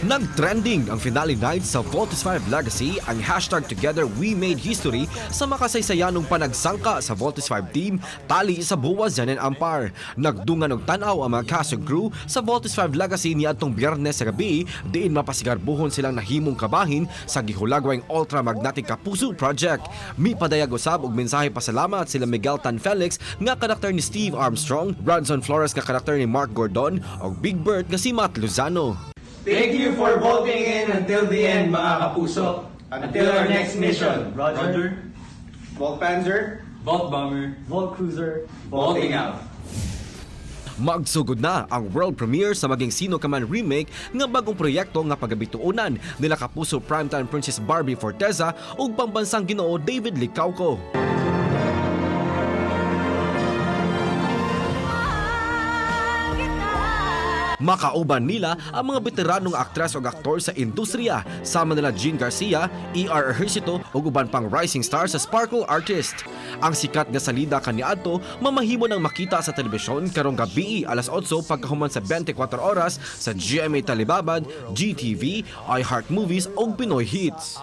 Nag-trending ang finale night sa Voltes 5 Legacy ang hashtag Together We Made History sa makasaysayanong panagsangka sa Voltes 5 team tali sa buwas yan and ampar. Nagdungan og tanaw ang mga cast ug crew sa Voltes 5 Legacy niadtong Biyernes sa gabi diin mapasigarbuhon silang nahimong kabahin sa gihulagwang ultra magnetic Kapuso project. Mipadayag usab og mensahe pasalamat sila Miguel Tan Felix nga karakter ni Steve Armstrong, Bronson Flores nga karakter ni Mark Gordon ug Big Bird nga si Matt Lozano. Thank you for voting in until the end, mga kapuso. Until our next mission. Roger. Volt Panzer. Volt Bomber. Volt Cruiser. Volting out. Magsugod na ang world premiere sa Maging Sino Ka Man remake nga bagong proyekto nga pagabituonan nila Kapuso Primetime Princess Barbie Forteza ug Pambansang Ginoo David Licauco. Makauban nila ang mga veteranong aktres o aktor sa industriya, sama nila Jean Garcia, E.R. Ejercito o uban pang rising star sa Sparkle Artist. Ang sikat nga salida kaniadto mamahimo ng makita sa telebisyon karong gabii alas 8 pagkahuman sa 24 oras sa GMA Telebabad, GTV, iHeart Movies o Pinoy Hits.